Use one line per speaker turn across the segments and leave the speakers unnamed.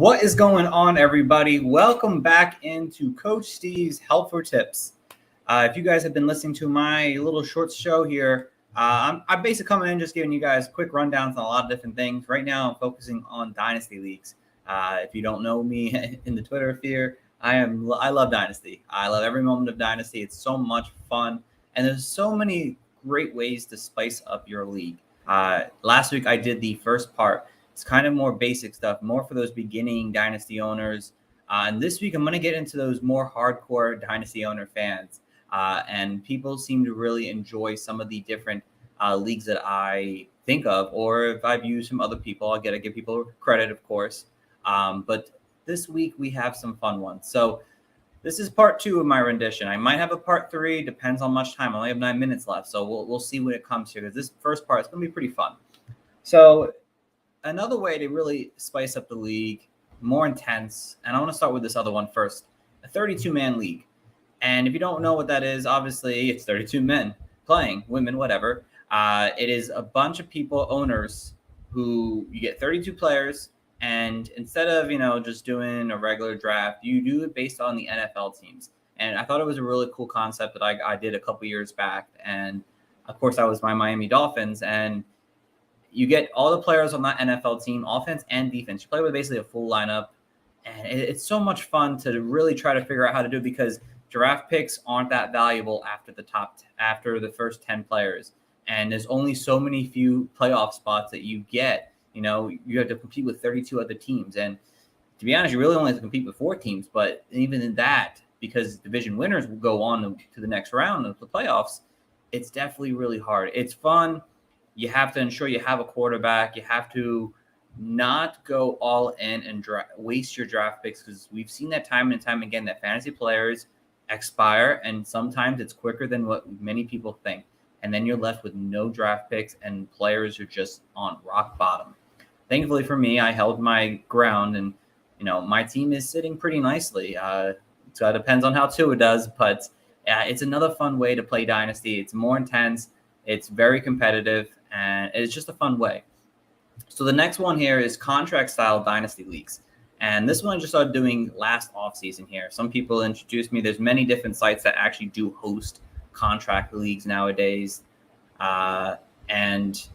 What is going on, everybody? Welcome back into Coach Steve's Helpful Tips. If you guys have been listening to my little short show here, I'm basically coming in just giving you guys quick rundowns on a lot of different things. Right now, I'm focusing on Dynasty leagues. If you don't know me in the Twitter sphere, I love Dynasty. I love every moment of Dynasty. It's so much fun, and there's so many great ways to spice up your league. Last week, I did the first part. It's kind of more basic stuff, more for those beginning Dynasty owners. And this week, I'm going to get into those more hardcore Dynasty owner fans. And people seem to really enjoy some of the different leagues that I think of, or if I've used from other people, I'll give people credit, of course. But this week, we have some fun ones. So this is part 2 of my rendition. I might have a part 3, depends on much time. I only have 9 minutes left, so we'll see when it comes here, because this first part is going to be pretty fun. So another way to really spice up the league, more intense, and I want to start with this other one first, a 32-man league. And if you don't know what that is, obviously it's 32 men playing, women, whatever. It is a bunch of people, owners, who you get 32 players, and instead of, just doing a regular draft, you do it based on the NFL teams. And I thought it was a really cool concept that I did a couple years back. And of course, I was my Miami Dolphins, and you get all the players on that NFL team, offense and defense. You play with basically a full lineup, and it's so much fun to really try to figure out how to do it, because draft picks aren't that valuable after the first 10 players, and there's only so many few playoff spots that you get. You have to compete with 32 other teams, and to be honest, you really only have to compete with 4 teams. But even in that, because division winners will go on to the next round of the playoffs, it's definitely really hard. It's fun. You have to ensure you have a quarterback. You have to not go all in and waste your draft picks, because we've seen that time and time again that fantasy players expire, and sometimes it's quicker than what many people think. And then you're left with no draft picks, and players are just on rock bottom. Thankfully for me, I held my ground, and my team is sitting pretty nicely. So it depends on how Tua does, but it's another fun way to play Dynasty. It's more intense. It's very competitive, and it's just a fun way. So the next one here is contract-style Dynasty leagues. And this one I just started doing last offseason here. Some people introduced me. There's many different sites that actually do host contract leagues nowadays. And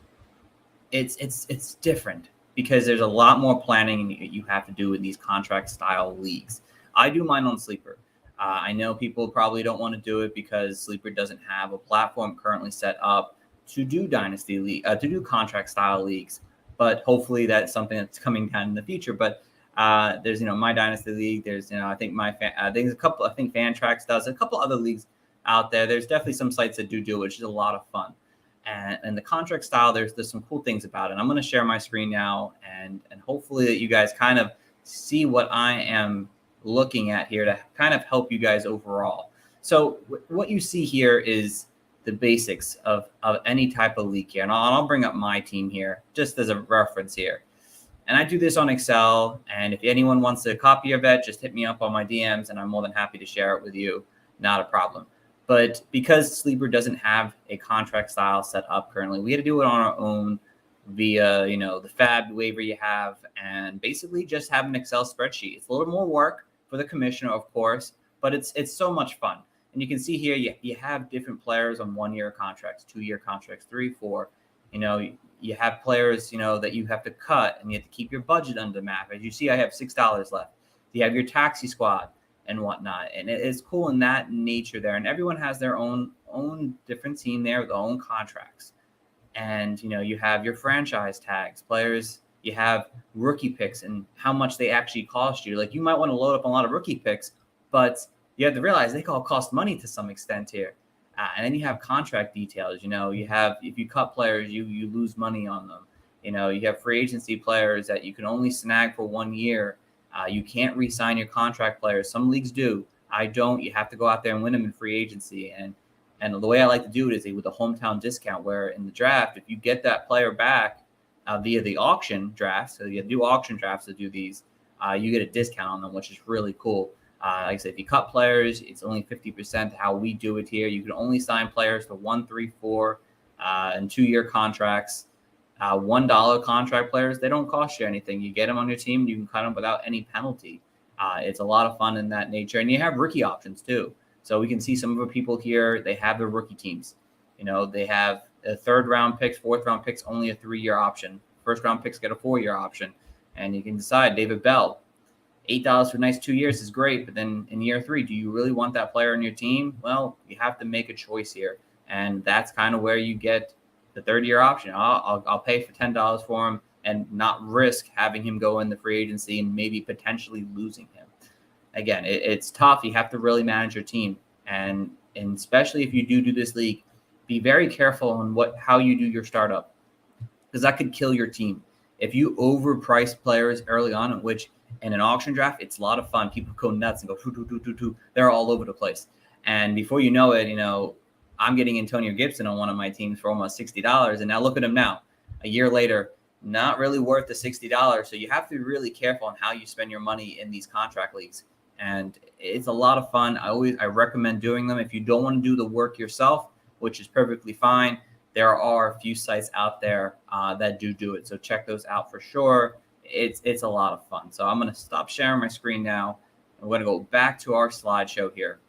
it's different, because there's a lot more planning you have to do with these contract-style leagues. I do mine on Sleeper. I know people probably don't want to do it because Sleeper doesn't have a platform currently set up to do Dynasty league, to do contract style leagues. But hopefully that's something that's coming down in the future. But there's my Dynasty league. There's I think there's a couple. I think Fantrax does a couple other leagues out there. There's definitely some sites that do it, which is a lot of fun. And the contract style, there's some cool things about it. I'm going to share my screen now, and hopefully that you guys kind of see what I am looking at here to kind of help you guys overall. So what you see here is the basics of any type of league here. And I'll bring up my team here just as a reference here. And I do this on Excel. And if anyone wants a copy of that, just hit me up on my DMs, and I'm more than happy to share it with you. Not a problem. But because Sleeper doesn't have a contract style set up currently, we had to do it on our own via, the Fab waiver you have, and basically just have an Excel spreadsheet. It's a little more work for the commissioner, of course, but it's so much fun. And you can see here, you have different players on 1-year contracts, 2-year contracts, 3, 4. You have players, that you have to cut, and you have to keep your budget under the map. As you see, I have $6 left. You have your taxi squad and whatnot. And it's cool in that nature there. And everyone has their own different team there, their own contracts. And, you have your franchise tags, players. You have rookie picks and how much they actually cost you. Like, you might want to load up a lot of rookie picks, but you have to realize they all cost money to some extent here. And then you have contract details. You have, if you cut players, you lose money on them. You have free agency players that you can only snag for 1 year. You can't re-sign your contract players. Some leagues do. I don't. You have to go out there and win them in free agency. And the way I like to do it is with a hometown discount, where in the draft, if you get that player back via the auction drafts, so you do auction drafts to do these, you get a discount on them, which is really cool. Like I said, if you cut players, it's only 50% how we do it here. You can only sign players to 1, 3, 4, and 2-year contracts. $1 contract players, they don't cost you anything. You get them on your team, you can cut them without any penalty. It's a lot of fun in that nature. And you have rookie options too. So we can see some of the people here, they have their rookie teams. They have third round picks, fourth round picks, only a 3-year option. First round picks get a 4-year option. And you can decide, David Bell, $8 for the next 2 years is great. But then in year 3, do you really want that player on your team? Well, you have to make a choice here. And that's kind of where you get the 3rd-year option. I'll pay for $10 for him and not risk having him go in the free agency and maybe potentially losing him. Again, it's tough. You have to really manage your team. And especially if you do this league, be very careful on how you do your startup, because that could kill your team. If you overprice players early on, which in an auction draft, it's a lot of fun. People go nuts and go, they're all over the place. And before you know it, I'm getting Antonio Gibson on one of my teams for almost $60. And now look at him now, a year later, not really worth the $60. So you have to be really careful on how you spend your money in these contract leagues. And it's a lot of fun. I recommend doing them. If you don't want to do the work yourself, which is perfectly fine, there are a few sites out there that do it. So check those out for sure. It's a lot of fun. So I'm going to stop sharing my screen now. We're going to go back to our slideshow here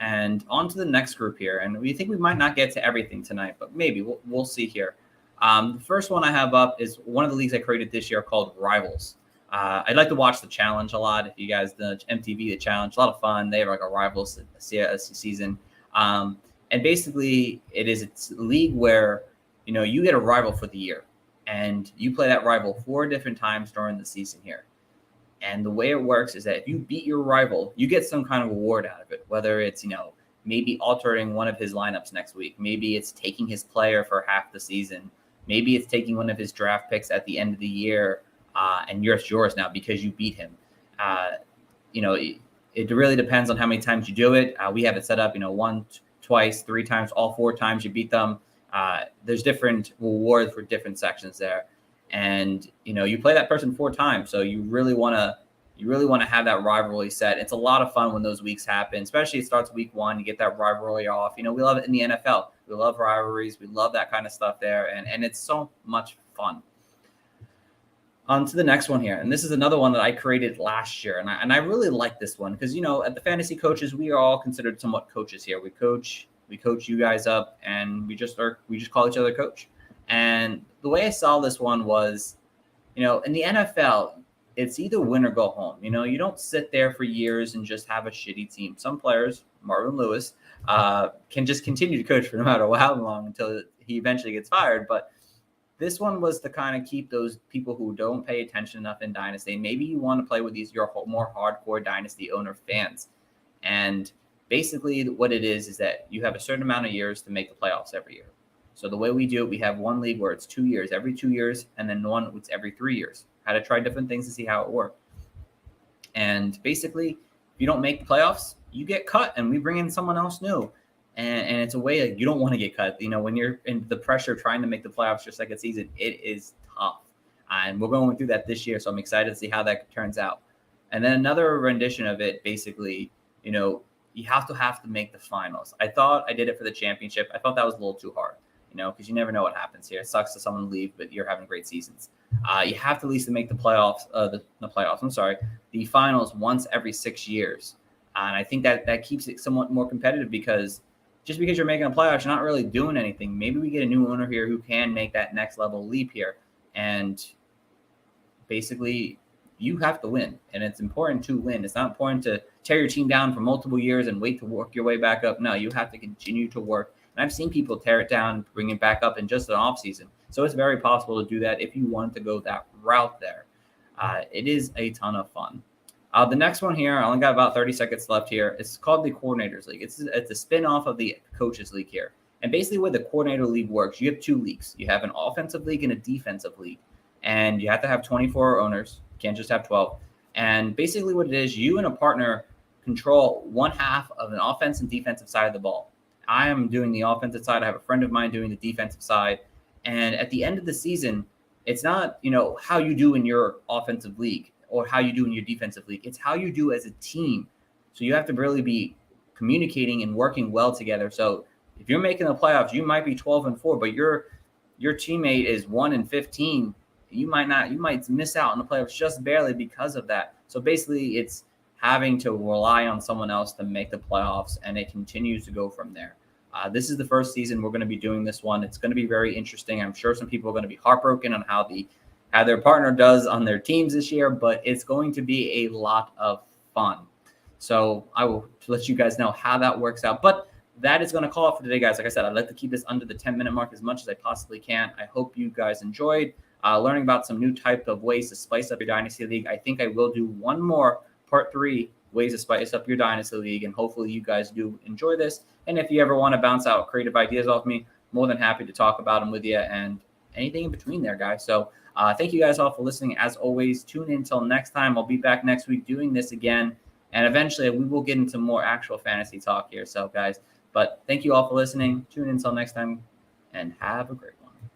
and on to the next group here. And we think we might not get to everything tonight, but maybe we'll see here. The first one I have up is one of the leagues I created this year called Rivals. I'd like to watch the challenge a lot. If you guys know MTV, the challenge, a lot of fun. They have like a Rivals season. And basically it's a league where, you get a rival for the year and you play that rival 4 different times during the season here. And the way it works is that if you beat your rival, you get some kind of reward out of it, whether it's, maybe altering one of his lineups next week. Maybe it's taking his player for half the season. Maybe it's taking one of his draft picks at the end of the year and it's yours now because you beat him. It really depends on how many times you do it. We have it set up, 1, twice, 3 times, all 4 times you beat them. There's different rewards for different sections there. And, you play that person 4 times. So you really want to have that rivalry set. It's a lot of fun when those weeks happen, especially it starts week 1, you get that rivalry off. We love it in the NFL. We love rivalries. We love that kind of stuff there. And it's so much fun. On to the next one here. And this is another one that I created last year. And I really like this one because, at the Fantasy Coaches, we are all considered somewhat coaches here. We coach you guys up and we just call each other coach. And the way I saw this one was, in the NFL, it's either win or go home. You don't sit there for years and just have a shitty team. Some players, Marvin Lewis, can just continue to coach for no matter how long until he eventually gets fired. But this one was to kind of keep those people who don't pay attention enough in Dynasty. Maybe you want to play with your more hardcore Dynasty owner fans. And basically what it is that you have a certain amount of years to make the playoffs every year. So the way we do it, we have one league where it's 2 years, every 2 years, and then one it's every 3 years. Had to try different things to see how it worked. And basically, if you don't make the playoffs, you get cut and we bring in someone else new. And it's a way that you don't want to get cut. When you're in the pressure of trying to make the playoffs your second season, it is tough. And we're going through that this year, so I'm excited to see how that turns out. And then another rendition of it, basically, you have to make the finals. I thought I did it for the championship. I thought that was a little too hard, because you never know what happens here. It sucks to someone leave, but you're having great seasons. You have to at least make the playoffs, the finals once every 6 years. And I think that keeps it somewhat more competitive because just because you're making a playoffs, you're not really doing anything. Maybe we get a new owner here who can make that next level leap here. And basically, you have to win. And it's important to win. It's not important to tear your team down for multiple years and wait to work your way back up. No, you have to continue to work. And I've seen people tear it down, bring it back up in just an offseason. So it's very possible to do that if you want to go that route there. It is a ton of fun. The next one here, I only got about 30 seconds left here. It's called the Coordinators League. It's a spin-off of the Coaches League here. And basically where the Coordinator League works, you have 2 leagues. You have an offensive league and a defensive league. And you have to have 24 owners. You can't just have 12. And basically what it is, you and a partner control one half of an offense and defensive side of the ball. I am doing the offensive side. I have a friend of mine doing the defensive side. And at the end of the season, it's not, how you do in your offensive league or how you do in your defensive league. It's how you do as a team. So you have to really be communicating and working well together. So if you're making the playoffs, you might be 12-4, but you're your teammate is 1-15, you might miss out on the playoffs just barely because of that. So basically, it's having to rely on someone else to make the playoffs, and it continues to go from there. This is the first season we're going to be doing this one. It's going to be very interesting. I'm sure some people are going to be heartbroken on how their partner does on their teams this year, but it's going to be a lot of fun. So I will let you guys know how that works out. But that is going to call it for today, guys. Like I said, I'd like to keep this under the 10-minute mark as much as I possibly can. I hope you guys enjoyed learning about some new type of ways to spice up your Dynasty League. I think I will do one more part 3, ways to spice up your Dynasty League, and hopefully you guys do enjoy this. And if you ever want to bounce out creative ideas off me, more than happy to talk about them with you and anything in between there, guys. So thank you guys all for listening. As always, tune in until next time. I'll be back next week doing this again, and eventually we will get into more actual fantasy talk here. So, guys, but thank you all for listening. Tune in until next time, and have a great one.